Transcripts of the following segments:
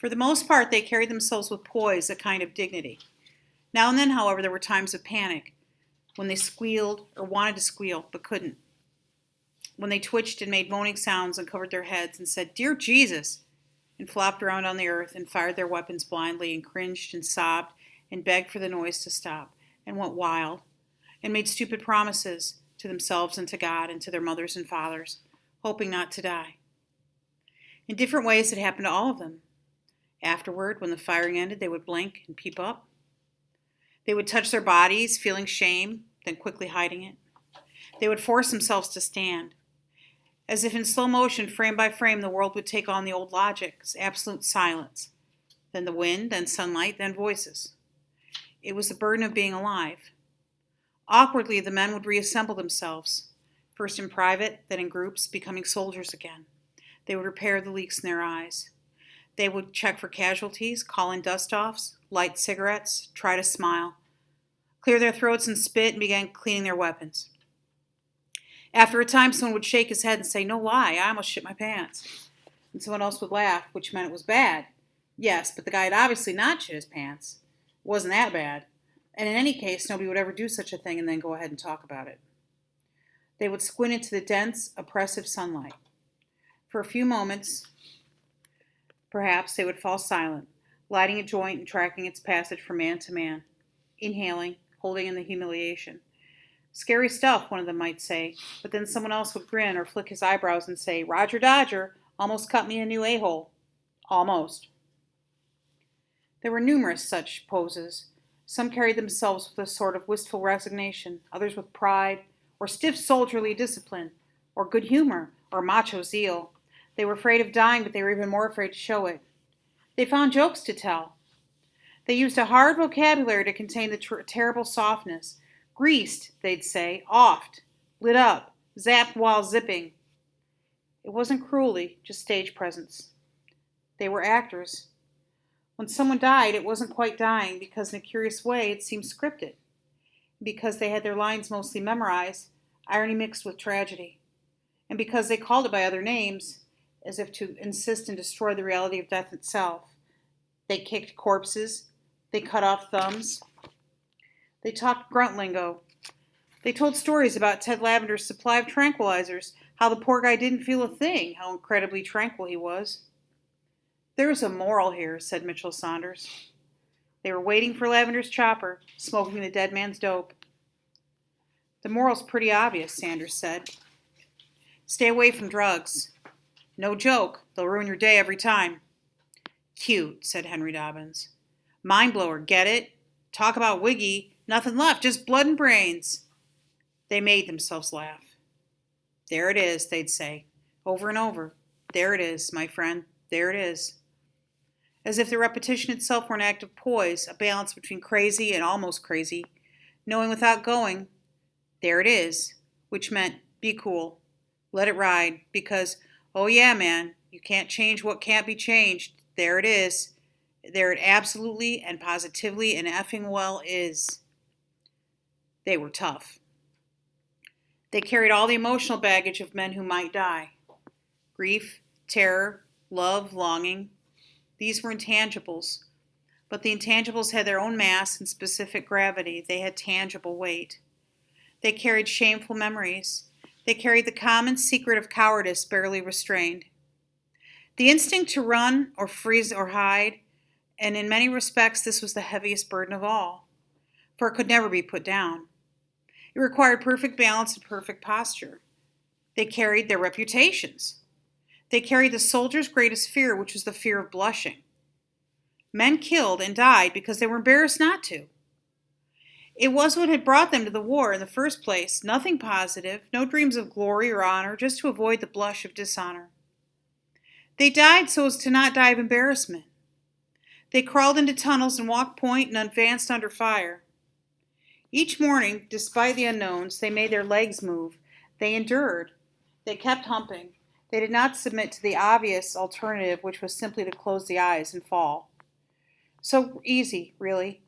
For the most part, they carried themselves with poise, a kind of dignity. Now and then, however, there were times of panic, when they squealed or wanted to squeal, but couldn't. When they twitched and made moaning sounds and covered their heads and said, "Dear Jesus," and flopped around on the earth and fired their weapons blindly and cringed and sobbed and begged for the noise to stop and went wild and made stupid promises to themselves and to God and to their mothers and fathers, hoping not to die. In different ways, it happened to all of them. Afterward, when the firing ended, they would blink and peep up. They would touch their bodies, feeling shame, then quickly hiding it. They would force themselves to stand. As if in slow motion, frame by frame, the world would take on the old logic, absolute silence. Then the wind, then sunlight, then voices. It was the burden of being alive. Awkwardly, the men would reassemble themselves, first in private, then in groups, becoming soldiers again. They would repair the leaks in their eyes. They would check for casualties, call in dust-offs, light cigarettes, try to smile, clear their throats and spit, and begin cleaning their weapons. After a time, someone would shake his head and say, "No lie, I almost shit my pants." And someone else would laugh, which meant it was bad. Yes, but the guy had obviously not shit his pants. It wasn't that bad. And in any case, nobody would ever do such a thing and then go ahead and talk about it. They would squint into the dense, oppressive sunlight. For a few moments, perhaps, they would fall silent, lighting a joint and tracking its passage from man to man, inhaling, holding in the humiliation. "Scary stuff," one of them might say, but then someone else would grin or flick his eyebrows and say, "Roger Dodger, almost cut me a new a-hole." Almost. There were numerous such poses. Some carried themselves with a sort of wistful resignation, others with pride, or stiff soldierly discipline, or good humor, or macho zeal. They were afraid of dying, but they were even more afraid to show it. They found jokes to tell. They used a hard vocabulary to contain the terrible softness. Greased, they'd say, offed, lit up, zapped while zipping. It wasn't cruelty, just stage presence. They were actors. When someone died, it wasn't quite dying, because in a curious way it seemed scripted. Because they had their lines mostly memorized, irony mixed with tragedy. And because they called it by other names, as if to insist and destroy the reality of death itself. They kicked corpses. They cut off thumbs. They talked grunt lingo. They told stories about Ted Lavender's supply of tranquilizers, how the poor guy didn't feel a thing, how incredibly tranquil he was. "There is a moral here," said Mitchell Saunders. They were waiting for Lavender's chopper, smoking the dead man's dope. "The moral's pretty obvious," Sanders said. "Stay away from drugs. No joke, they'll ruin your day every time." "Cute," said Henry Dobbins. "Mind blower, get it? Talk about Wiggy. Nothing left, just blood and brains." They made themselves laugh. "There it is," they'd say, over and over. "There it is, my friend, there it is." As if the repetition itself were an act of poise, a balance between crazy and almost crazy, knowing without going, "There it is," which meant, be cool, let it ride, because, oh yeah, man, you can't change what can't be changed. There it is. There it absolutely and positively and effing well is. They were tough. They carried all the emotional baggage of men who might die. Grief, terror, love, longing. These were intangibles. But the intangibles had their own mass and specific gravity. They had tangible weight. They carried shameful memories. They carried the common secret of cowardice barely restrained. The instinct to run or freeze or hide, and in many respects this was the heaviest burden of all, for it could never be put down. It required perfect balance and perfect posture. They carried their reputations. They carried the soldier's greatest fear, which was the fear of blushing. Men killed and died because they were embarrassed not to. It was what had brought them to the war in the first place, nothing positive, no dreams of glory or honor, just to avoid the blush of dishonor. They died so as to not die of embarrassment. They crawled into tunnels and walked point and advanced under fire. Each morning, despite the unknowns, they made their legs move. They endured. They kept humping. They did not submit to the obvious alternative, which was simply to close the eyes and fall. So easy, really.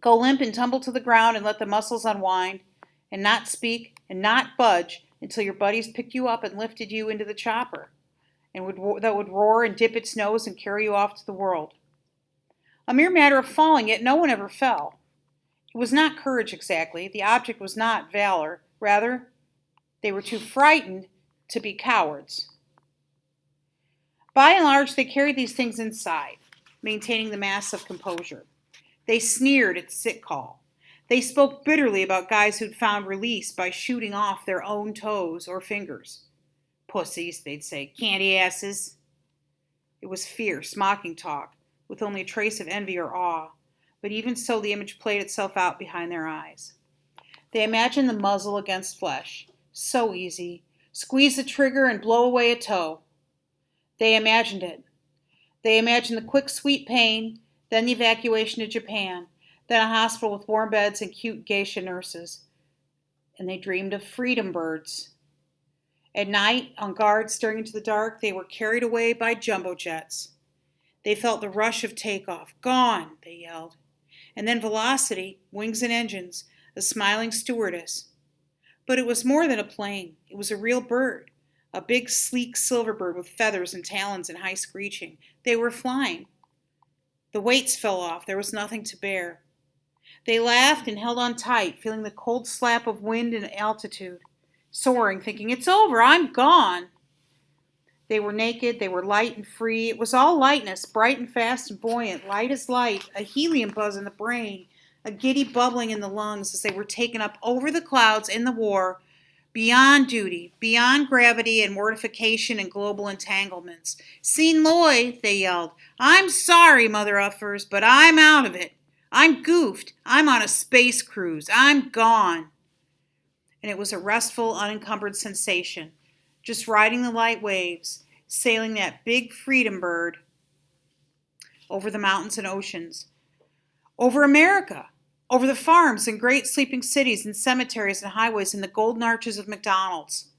Go limp and tumble to the ground and let the muscles unwind, and not speak and not budge until your buddies picked you up and lifted you into the chopper. that would roar and dip its nose and carry you off to the world. A mere matter of falling, yet no one ever fell. It was not courage exactly. The object was not valor. Rather, they were too frightened to be cowards. By and large, they carried these things inside, maintaining the massive composure. They sneered at sick call. They spoke bitterly about guys who'd found release by shooting off their own toes or fingers. Pussies, they'd say, candy asses. It was fierce, mocking talk, with only a trace of envy or awe, but even so the image played itself out behind their eyes. They imagined the muzzle against flesh. So easy. Squeeze the trigger and blow away a toe. They imagined it. They imagined the quick, sweet pain, then the evacuation to Japan, then a hospital with warm beds and cute geisha nurses. And they dreamed of freedom birds. At night, on guard staring into the dark, they were carried away by jumbo jets. They felt the rush of takeoff. Gone, they yelled. And then velocity, wings and engines, a smiling stewardess. But it was more than a plane. It was a real bird. A big, sleek silver bird with feathers and talons and high screeching. They were flying. The weights fell off. There was nothing to bear. They laughed and held on tight, feeling the cold slap of wind and altitude. Soaring, thinking, it's over, I'm gone. They were naked, they were light and free. It was all lightness, bright and fast and buoyant, light as light, a helium buzz in the brain, a giddy bubbling in the lungs as they were taken up over the clouds in the war, beyond duty, beyond gravity and mortification and global entanglements. Seen Loy, they yelled. I'm sorry, mother uffers, but I'm out of it. I'm goofed. I'm on a space cruise. I'm gone. And it was a restful, unencumbered sensation, just riding the light waves, sailing that big freedom bird over the mountains and oceans, over America, over the farms and great sleeping cities and cemeteries and highways and the golden arches of McDonald's.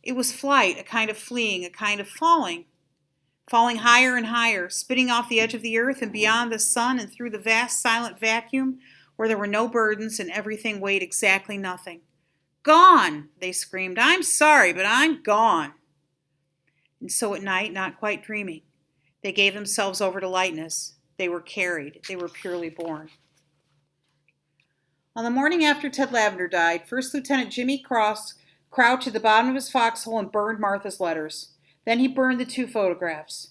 It was flight, a kind of fleeing, a kind of falling higher and higher, spitting off the edge of the earth and beyond the sun and through the vast silent vacuum where there were no burdens and everything weighed exactly nothing. Gone, they screamed. I'm sorry, but I'm gone. And so at night, not quite dreaming, they gave themselves over to lightness. They were carried. They were purely born. On the morning after Ted Lavender died, First Lieutenant Jimmy Cross crouched at the bottom of his foxhole and burned Martha's letters. Then he burned the 2 photographs.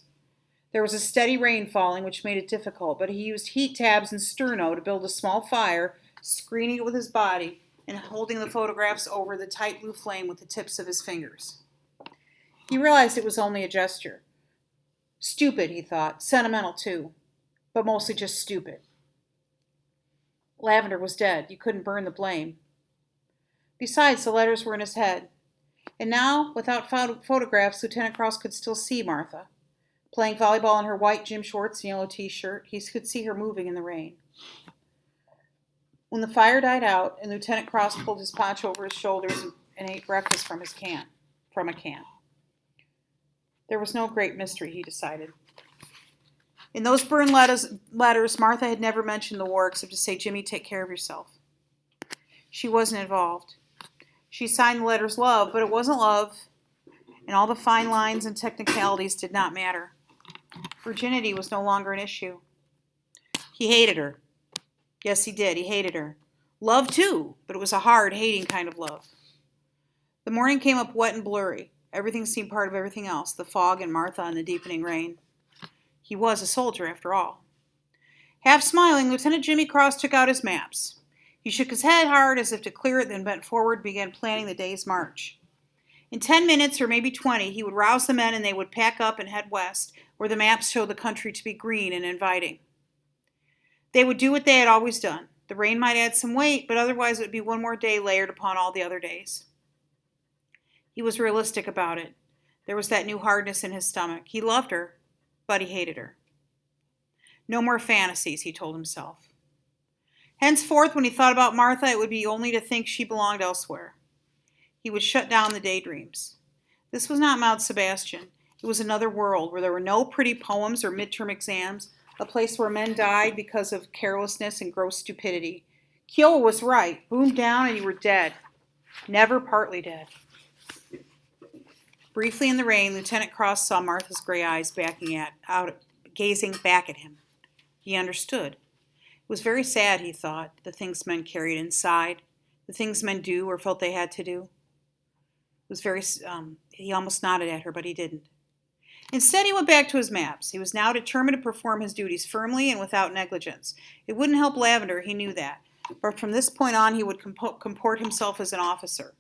There was a steady rain falling, which made it difficult, but he used heat tabs and sterno to build a small fire, screening it with his body and holding the photographs over the tight blue flame with the tips of his fingers. He realized it was only a gesture. Stupid, he thought, sentimental too, but mostly just stupid. Lavender was dead. You couldn't burn the blame. Besides, the letters were in his head. And now, without photographs, Lieutenant Cross could still see Martha. Playing volleyball in her white gym shorts and yellow t-shirt, he could see her moving in the rain. When the fire died out and Lieutenant Cross pulled his poncho over his shoulders and ate breakfast from a can. There was no great mystery, he decided. In those burned letters, Martha had never mentioned the war except to say, Jimmy, take care of yourself. She wasn't involved. She signed the letters love, but it wasn't love, and all the fine lines and technicalities did not matter. Virginity was no longer an issue. He hated her. Yes, he did. He hated her. Love, too, but it was a hard, hating kind of love. The morning came up wet and blurry. Everything seemed part of everything else, the fog and Martha and the deepening rain. He was a soldier, after all. Half smiling, Lieutenant Jimmy Cross took out his maps. He shook his head hard as if to clear it, then bent forward and began planning the day's march. In 10 minutes, or maybe 20, he would rouse the men and they would pack up and head west, where the maps showed the country to be green and inviting. They would do what they had always done. The rain might add some weight, but otherwise it would be one more day layered upon all the other days. He was realistic about it. There was that new hardness in his stomach. He loved her, but he hated her. No more fantasies, he told himself. Henceforth, when he thought about Martha, it would be only to think she belonged elsewhere. He would shut down the daydreams. This was not Mount Sebastian. It was another world where there were no pretty poems or midterm exams, a place where men died because of carelessness and gross stupidity. Kiowa was right. Boom down and you were dead. Never partly dead. Briefly in the rain, Lieutenant Cross saw Martha's gray eyes gazing back at him. He understood. It was very sad, he thought, the things men carried inside, the things men do or felt they had to do. It was he almost nodded at her, but he didn't. Instead, he went back to his maps. He was now determined to perform his duties firmly and without negligence. It wouldn't help Lavender, he knew that. But from this point on, he would comport himself as an officer.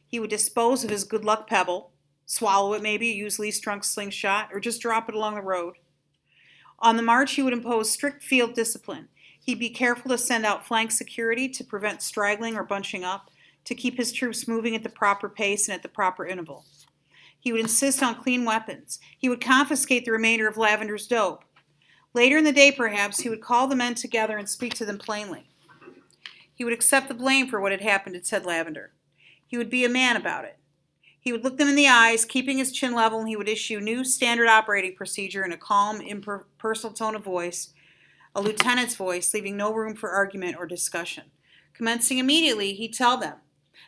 He would dispose of his good luck pebble, swallow it maybe, use Lee Strunk's slingshot, or just drop it along the road. On the march, he would impose strict field discipline. He'd be careful to send out flank security to prevent straggling or bunching up, to keep his troops moving at the proper pace and at the proper interval. He would insist on clean weapons. He would confiscate the remainder of Lavender's dope. Later in the day, perhaps, he would call the men together and speak to them plainly. He would accept the blame for what had happened to Ted Lavender. He would be a man about it. He would look them in the eyes, keeping his chin level, and he would issue new standard operating procedure in a calm, impersonal tone of voice, a lieutenant's voice, leaving no room for argument or discussion. Commencing immediately, he'd tell them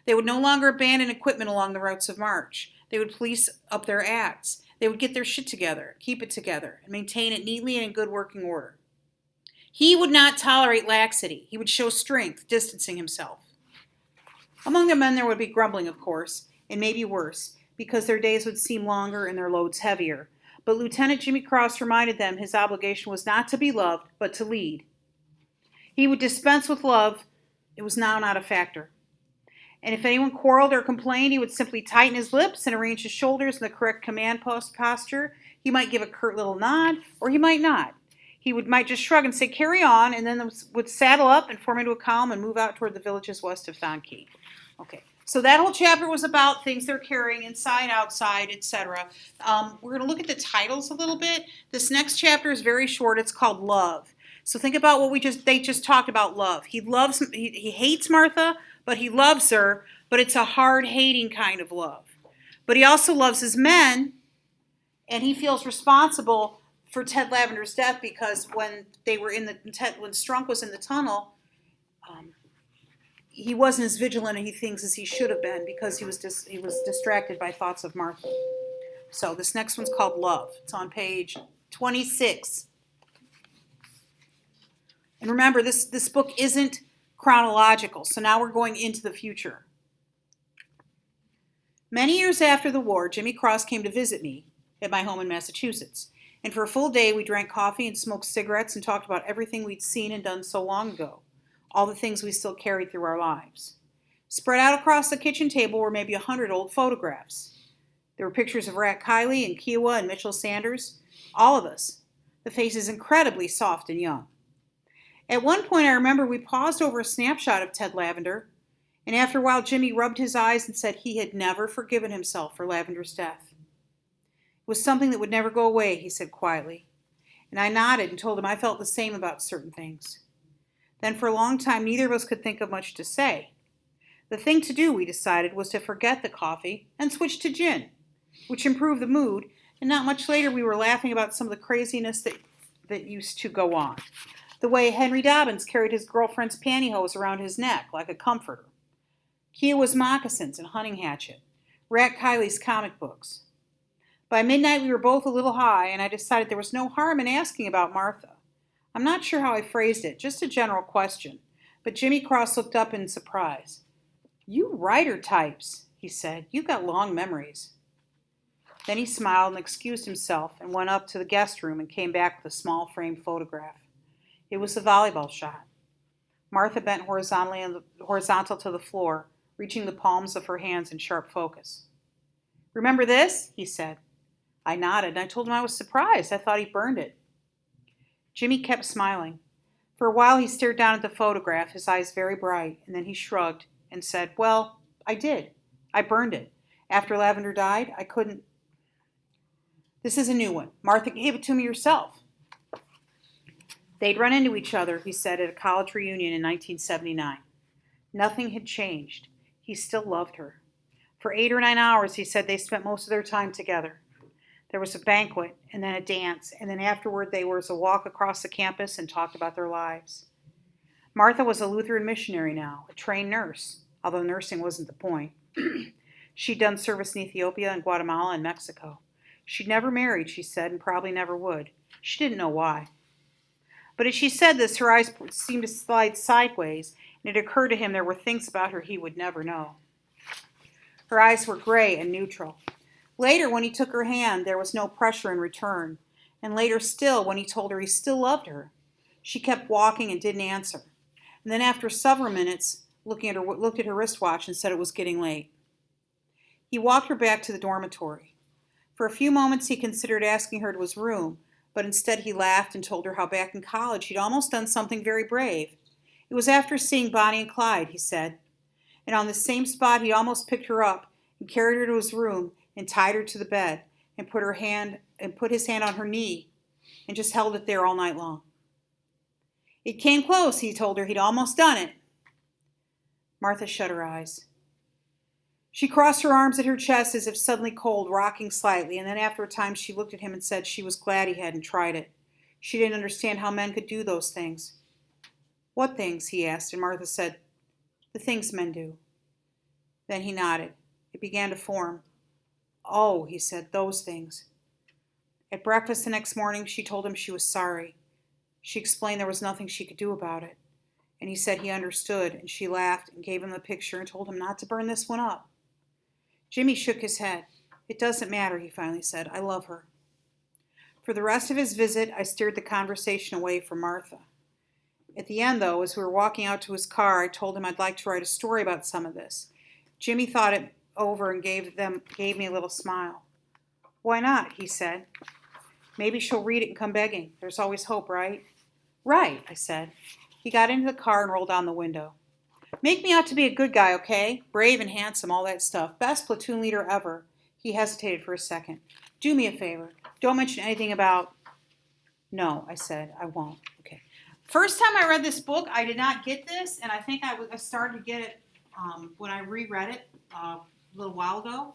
they would no longer abandon equipment along the routes of march. They would police up their acts. They would get their shit together, keep it together, and maintain it neatly and in good working order. He would not tolerate laxity. He would show strength, distancing himself. Among the men there would be grumbling, of course, and maybe worse, because their days would seem longer and their loads heavier. But Lieutenant Jimmy Cross reminded them his obligation was not to be loved, but to lead. He would dispense with love. It was now not a factor. And if anyone quarreled or complained, he would simply tighten his lips and arrange his shoulders in the correct command posture. He might give a curt little nod, or he might not. He might just shrug and say, "Carry on," and then would saddle up and form into a column and move out toward the villages west of Thonkey. Okay, so that whole chapter was about things they're carrying inside, outside, etc. We're going to look at the titles a little bit. This next chapter is very short. It's called Love. So think about what they just talked about. Love. He hates Martha, but he loves her, but it's a hard hating kind of love. But he also loves his men, and he feels responsible for Ted Lavender's death because when Strunk was in the tunnel, he wasn't as vigilant as he should have been because he was distracted by thoughts of Martha. So this next one's called Love. It's on page 26. And remember, this book isn't chronological, so now we're going into the future. Many years after the war, Jimmy Cross came to visit me at my home in Massachusetts. And for a full day, we drank coffee and smoked cigarettes and talked about everything we'd seen and done so long ago, all the things we still carried through our lives. Spread out across the kitchen table were maybe 100 old photographs. There were pictures of Rat Kiley and Kiowa and Mitchell Sanders, all of us, the faces incredibly soft and young. At one point, I remember we paused over a snapshot of Ted Lavender, and after a while, Jimmy rubbed his eyes and said he had never forgiven himself for Lavender's death. It was something that would never go away, he said quietly, and I nodded and told him I felt the same about certain things. Then for a long time, neither of us could think of much to say. The thing to do, we decided, was to forget the coffee and switch to gin, which improved the mood, and not much later we were laughing about some of the craziness that used to go on. The way Henry Dobbins carried his girlfriend's pantyhose around his neck like a comforter. Kiowa's moccasins and hunting hatchet. Rat Kiley's comic books. By midnight we were both a little high, and I decided there was no harm in asking about Martha. I'm not sure how I phrased it, just a general question. But Jimmy Cross looked up in surprise. "You writer types," he said. "You've got long memories." Then he smiled and excused himself and went up to the guest room and came back with a small framed photograph. It was the volleyball shot. Martha bent horizontal to the floor, reaching the palms of her hands in sharp focus. "Remember this?" he said. I nodded, and I told him I was surprised. I thought he burned it. Jimmy kept smiling. For a while he stared down at the photograph, his eyes very bright, and then he shrugged and said, "Well, I did. I burned it. After Lavender died, I couldn't." "This is a new one. Martha gave it to me herself." They'd run into each other, he said, at a college reunion in 1979. Nothing had changed. He still loved her. For 8 or 9 hours, he said, they spent most of their time together. There was a banquet, and then a dance, and then afterward there was a walk across the campus and talked about their lives. Martha was a Lutheran missionary now, a trained nurse, although nursing wasn't the point. She'd done service in Ethiopia and Guatemala and Mexico. She'd never married, she said, and probably never would. She didn't know why. But as she said this, her eyes seemed to slide sideways, and it occurred to him there were things about her he would never know. Her eyes were gray and neutral. Later, when he took her hand, there was no pressure in return. And later still, when he told her he still loved her, she kept walking and didn't answer. And then after several minutes, looked at her wristwatch and said it was getting late. He walked her back to the dormitory. For a few moments, he considered asking her to his room, but instead he laughed and told her how back in college he'd almost done something very brave. It was after seeing Bonnie and Clyde, he said. And on the same spot, he almost picked her up and carried her to his room and tied her to the bed and put his hand on her knee and just held it there all night long. It came close, he told her. He'd almost done it. Martha shut her eyes. She crossed her arms at her chest as if suddenly cold, rocking slightly, and then after a time she looked at him and said she was glad he hadn't tried it. She didn't understand how men could do those things. What things? He asked, and Martha said, the things men do. Then he nodded. It began to form. Oh, he said, those things. At breakfast the next morning, she told him she was sorry. She explained there was nothing she could do about it. And he said he understood, and she laughed and gave him the picture and told him not to burn this one up. Jimmy shook his head. It doesn't matter, he finally said. I love her. For the rest of his visit, I steered the conversation away from Martha. At the end, though, as we were walking out to his car, I told him I'd like to write a story about some of this. Jimmy thought it over and gave me a little smile. Why not? He said. Maybe she'll read it and come begging. There's always hope, right? Right, I said. He got into the car and rolled down the window. Make me out to be a good guy, okay? Brave and handsome, all that stuff. Best platoon leader ever. He hesitated for a second. Do me a favor. Don't mention anything about... No, I said. I won't. Okay. First time I read this book, I did not get this, and I think I started to get it when I reread it a little while ago.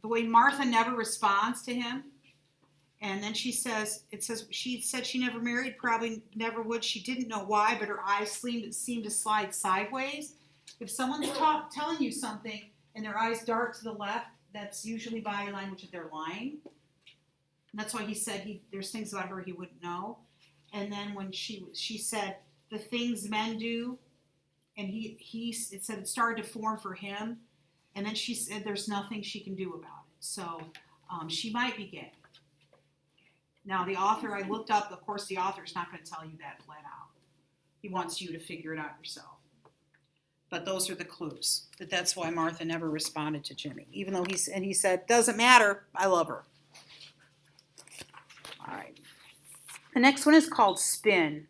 The way Martha never responds to him. And then she said she never married, probably never would. She didn't know why, but her eyes seemed to slide sideways. If someone's telling you something and their eyes dart to the left, that's usually body language that they're lying. And that's why he said there's things about her he wouldn't know. And then when she said the things men do, and it said it started to form for him. And then she said there's nothing she can do about it. So she might be gay. Now, the author, I looked up, of course, the author is not going to tell you that flat out. He wants you to figure it out yourself. But those are the clues. That's why Martha never responded to Jimmy. Even though he said, doesn't matter, I love her. All right. The next one is called spin.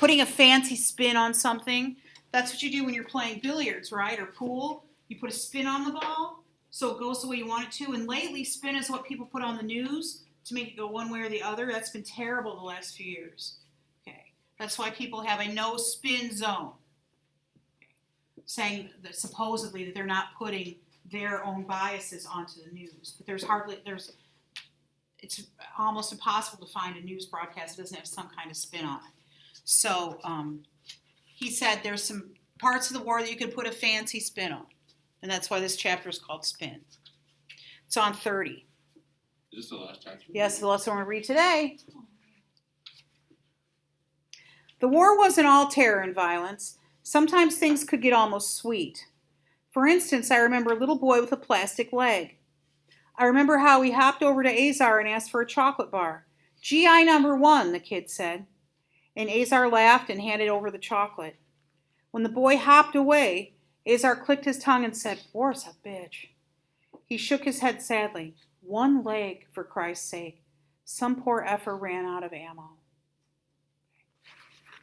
Putting a fancy spin on something. That's what you do when you're playing billiards, right? Or pool. You put a spin on the ball so it goes the way you want it to. And lately, spin is what people put on the news to make it go one way or the other. That's been terrible the last few years. Okay, that's why people have a no spin zone, okay, saying that supposedly that they're not putting their own biases onto the news. But it's almost impossible to find a news broadcast that doesn't have some kind of spin on it. So he said there's some parts of the war that you can put a fancy spin on, and that's why this chapter is called Spin. It's on 30. Is this the last chapter? Yes, the last one we'll read today. The war wasn't all terror and violence. Sometimes things could get almost sweet. For instance, I remember a little boy with a plastic leg. I remember how he hopped over to Azar and asked for a chocolate bar. GI number 1, the kid said. And Azar laughed and handed over the chocolate. When the boy hopped away, Azar clicked his tongue and said, "War's a bitch." He shook his head sadly. One leg, for Christ's sake. Some poor effer ran out of ammo.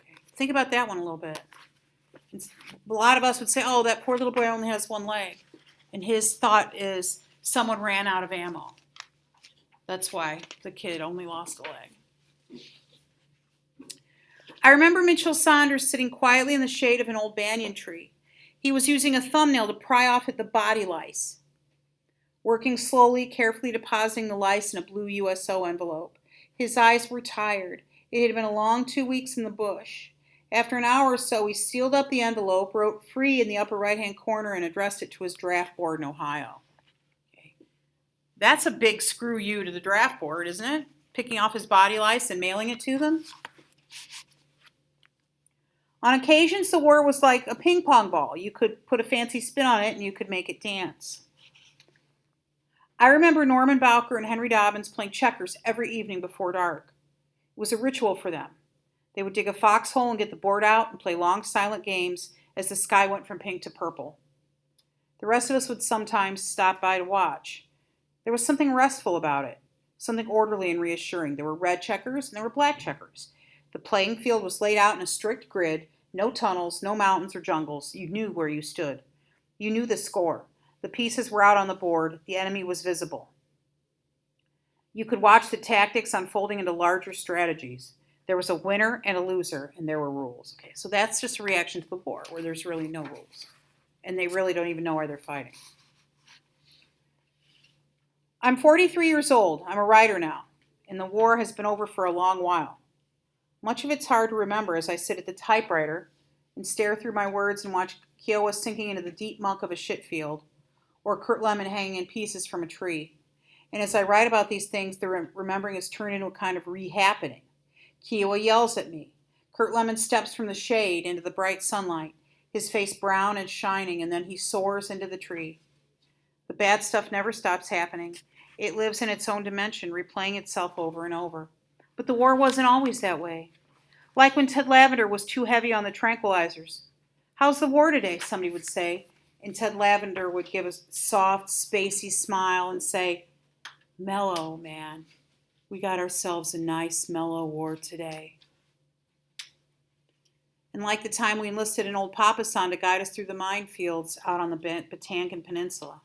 Okay. Think about that one a little bit. A lot of us would say, oh, that poor little boy only has one leg. And his thought is, someone ran out of ammo. That's why the kid only lost a leg. I remember Mitchell Saunders sitting quietly in the shade of an old banyan tree. He was using a thumbnail to pry off at the body lice. Working slowly, carefully depositing the lice in a blue USO envelope. His eyes were tired. It had been a long 2 weeks in the bush. After an hour or so, he sealed up the envelope, wrote "free" in the upper right-hand corner, and addressed it to his draft board in Ohio. Okay. That's a big screw you to the draft board, isn't it? Picking off his body lice and mailing it to them. On occasions, the war was like a ping pong ball. You could put a fancy spin on it and you could make it dance. I remember Norman Bowker and Henry Dobbins playing checkers every evening before dark. It was a ritual for them. They would dig a foxhole and get the board out and play long, silent games as the sky went from pink to purple. The rest of us would sometimes stop by to watch. There was something restful about it, something orderly and reassuring. There were red checkers and there were black checkers. The playing field was laid out in a strict grid, no tunnels, no mountains or jungles. You knew where you stood. You knew the score. The pieces were out on the board. The enemy was visible. You could watch the tactics unfolding into larger strategies. There was a winner and a loser, and there were rules. Okay, so that's just a reaction to the war, where there's really no rules. And they really don't even know why they're fighting. I'm 43 years old. I'm a writer now, and the war has been over for a long while. Much of it's hard to remember as I sit at the typewriter and stare through my words and watch Kiowa sinking into the deep muck of a shit field, or Kurt Lemon hanging in pieces from a tree. And as I write about these things, the remembering has turned into a kind of re-happening. Kiowa yells at me. Kurt Lemon steps from the shade into the bright sunlight, his face brown and shining, and then he soars into the tree. The bad stuff never stops happening. It lives in its own dimension, replaying itself over and over. But the war wasn't always that way. Like when Ted Lavender was too heavy on the tranquilizers. How's the war today, somebody would say, and Ted Lavender would give a soft, spacey smile and say, "Mellow, man. We got ourselves a nice, mellow war today." And like the time we enlisted an old papasan to guide us through the minefields out on the Batangan Peninsula.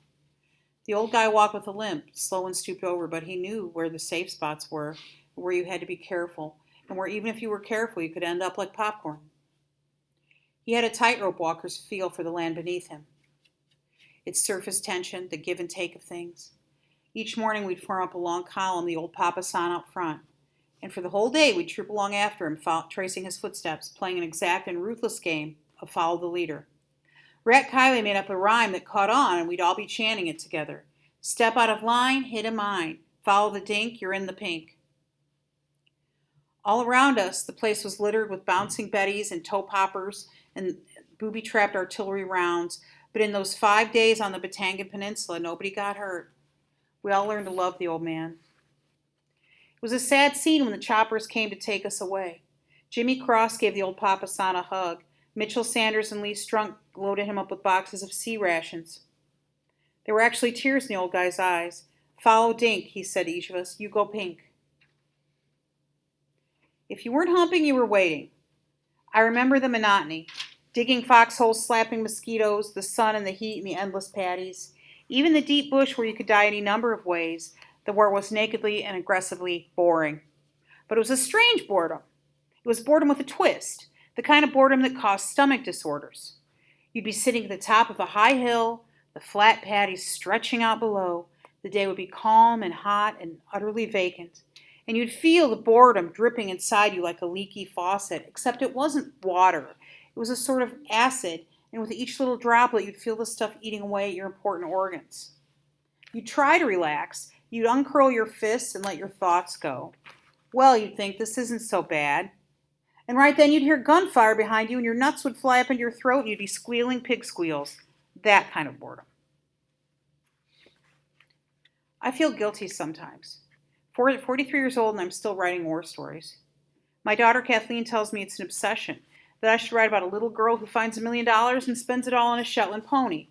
The old guy walked with a limp, slow and stooped over, but he knew where the safe spots were, where you had to be careful, and where even if you were careful, you could end up like popcorn. He had a tightrope walker's feel for the land beneath him. Its surface tension, the give and take of things. Each morning we'd form up a long column, the old papasan up front. And for the whole day we'd troop along after him, tracing his footsteps, playing an exact and ruthless game of follow the leader. Rat Kiley made up a rhyme that caught on, and we'd all be chanting it together. Step out of line, hit a mine. Follow the dink, you're in the pink. All around us, the place was littered with bouncing betties and toe poppers and booby-trapped artillery rounds. But in those 5 days on the Batangan Peninsula, nobody got hurt. We all learned to love the old man. It was a sad scene when the choppers came to take us away. Jimmy Cross gave the old papasan a hug. Mitchell Sanders and Lee Strunk loaded him up with boxes of sea rations. There were actually tears in the old guy's eyes. "Follow Dink," he said to each of us. "You go pink." If you weren't humping, you were waiting. I remember the monotony. Digging foxholes, slapping mosquitoes, the sun and the heat and the endless paddies. Even the deep bush where you could die any number of ways, the war was nakedly and aggressively boring. But it was a strange boredom. It was boredom with a twist, the kind of boredom that caused stomach disorders. You'd be sitting at the top of a high hill, the flat paddies stretching out below. The day would be calm and hot and utterly vacant. And you'd feel the boredom dripping inside you like a leaky faucet, except it wasn't water. It was a sort of acid, and with each little droplet, you'd feel the stuff eating away at your important organs. You'd try to relax. You'd uncurl your fists and let your thoughts go. Well, you'd think, this isn't so bad. And right then you'd hear gunfire behind you, and your nuts would fly up into your throat, and you'd be squealing pig squeals. That kind of boredom. I feel guilty sometimes. 43 years old, and I'm still writing war stories. My daughter Kathleen tells me it's an obsession, that I should write about a little girl who finds $1 million and spends it all on a Shetland pony.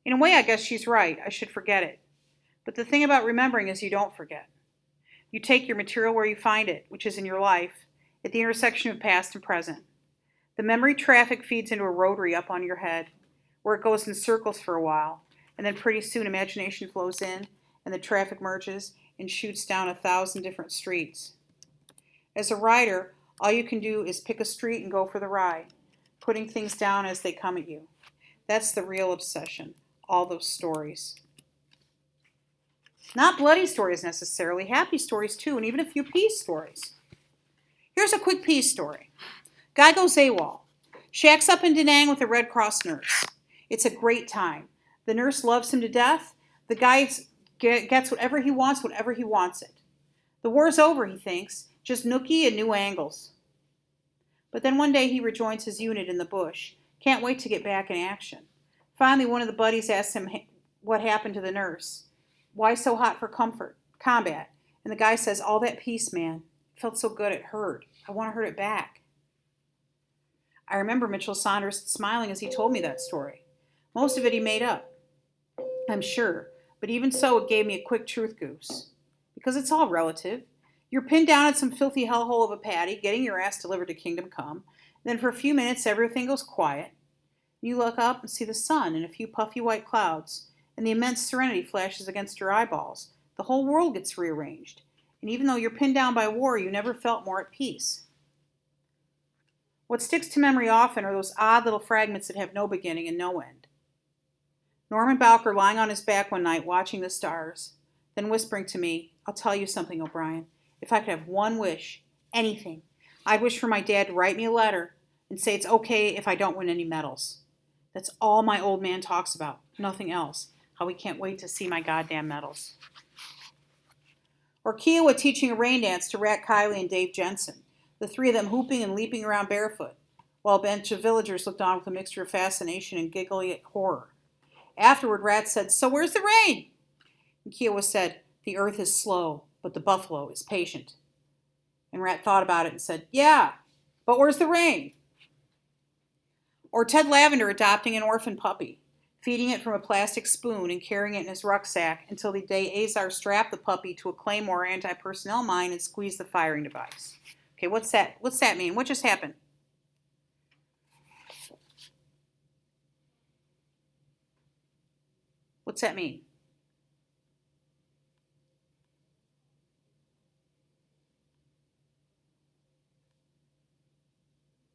In a way, I guess she's right. I should forget it. But the thing about remembering is you don't forget. You take your material where you find it, which is in your life, at the intersection of past and present. The memory traffic feeds into a rotary up on your head, where it goes in circles for a while, and then pretty soon imagination flows in, and the traffic merges and shoots down 1,000 different streets. As a writer, all you can do is pick a street and go for the ride, putting things down as they come at you. That's the real obsession, all those stories. Not bloody stories necessarily, happy stories too, and even a few peace stories. Here's a quick peace story. Guy goes AWOL. Shacks up in Da Nang with a Red Cross nurse. It's a great time. The nurse loves him to death. The guy gets whatever he wants it. The war's over, he thinks. Just nookie and new angles. But then one day he rejoins his unit in the bush. Can't wait to get back in action. Finally, one of the buddies asks him what happened to the nurse. Why so hot for combat? And the guy says, all that peace, man. It felt so good it hurt. I want to hurt it back. I remember Mitchell Saunders smiling as he told me that story. Most of it he made up, I'm sure. But even so, it gave me a quick truth goose. Because it's all relative. You're pinned down at some filthy hellhole of a patty, getting your ass delivered to kingdom come. Then for a few minutes, everything goes quiet. You look up and see the sun and a few puffy white clouds, and the immense serenity flashes against your eyeballs. The whole world gets rearranged. And even though you're pinned down by war, you never felt more at peace. What sticks to memory often are those odd little fragments that have no beginning and no end. Norman Bowker lying on his back one night watching the stars, then whispering to me, I'll tell you something, O'Brien. If I could have one wish, anything, I'd wish for my dad to write me a letter and say it's okay if I don't win any medals. That's all my old man talks about, nothing else. How he can't wait to see my goddamn medals. Or Kiowa teaching a rain dance to Rat Kiley and Dave Jensen, the three of them hooping and leaping around barefoot, while a bunch of villagers looked on with a mixture of fascination and giggly horror. Afterward, Rat said, so where's the rain? And Kiowa said, the earth is slow, but the buffalo is patient. And Rat thought about it and said, yeah, but where's the rain? Or Ted Lavender adopting an orphan puppy, feeding it from a plastic spoon and carrying it in his rucksack until the day Azar strapped the puppy to a Claymore anti-personnel mine and squeezed the firing device. Okay, what's that mean? What just happened? What's that mean?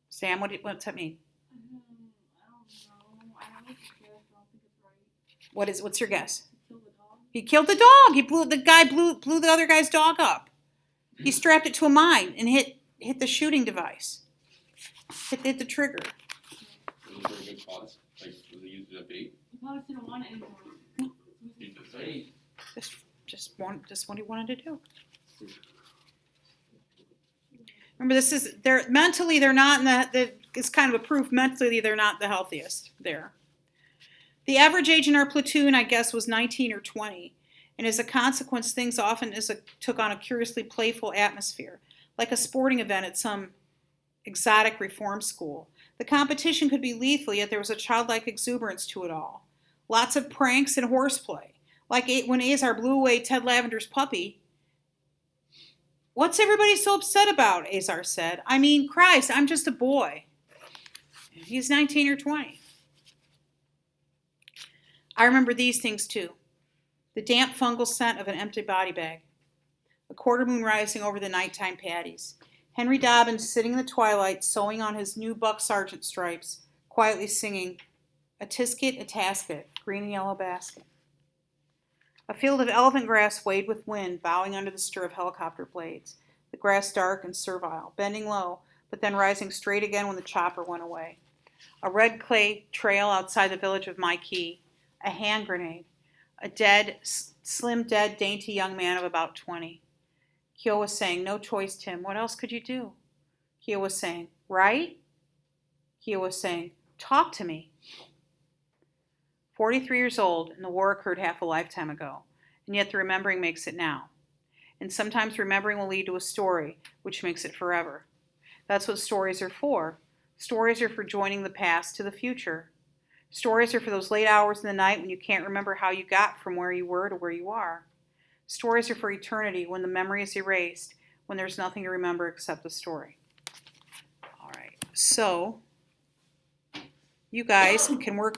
Sam, what's that mean? I don't know. I have a guess. I don't think it's right. What's your guess? Kill the dog. He killed the dog. The guy blew the other guy's dog up. He strapped it to a mine and hit the shooting device. Hit the trigger. Those were good spots. Like, was it used as a bait? He probably didn't want it anymore. Used as a bait. Just what he wanted to do. Remember, they're mentally they're not in it's kind of a proof mentally they're not the healthiest there. The average age in our platoon, I guess, was 19 or 20, and as a consequence, things often took on a curiously playful atmosphere, like a sporting event at some exotic reform school. The competition could be lethal, yet there was a childlike exuberance to it all. Lots of pranks and horseplay, like when Azar blew away Ted Lavender's puppy. What's everybody so upset about? Azar said. I mean, Christ, I'm just a boy. He's 19 or 20. I remember these things too. The damp fungal scent of an empty body bag. A quarter moon rising over the nighttime paddies. Henry Dobbins sitting in the twilight, sewing on his new buck sergeant stripes, quietly singing, a tisket, a tasket, green and yellow basket. A field of elephant grass waved with wind, bowing under the stir of helicopter blades. The grass dark and servile, bending low, but then rising straight again when the chopper went away. A red clay trail outside the village of Maikee. A hand grenade. A slim, dead, dainty young man of about 20. Kyo was saying, no choice, Tim. What else could you do? Kyo was saying, right? Kyo was saying, talk to me. 43 years old, and the war occurred half a lifetime ago, and yet the remembering makes it now. And sometimes remembering will lead to a story, which makes it forever. That's what stories are for. Stories are for joining the past to the future. Stories are for those late hours in the night when you can't remember how you got from where you were to where you are. Stories are for eternity, when the memory is erased, when there's nothing to remember except the story. All right, so you guys can work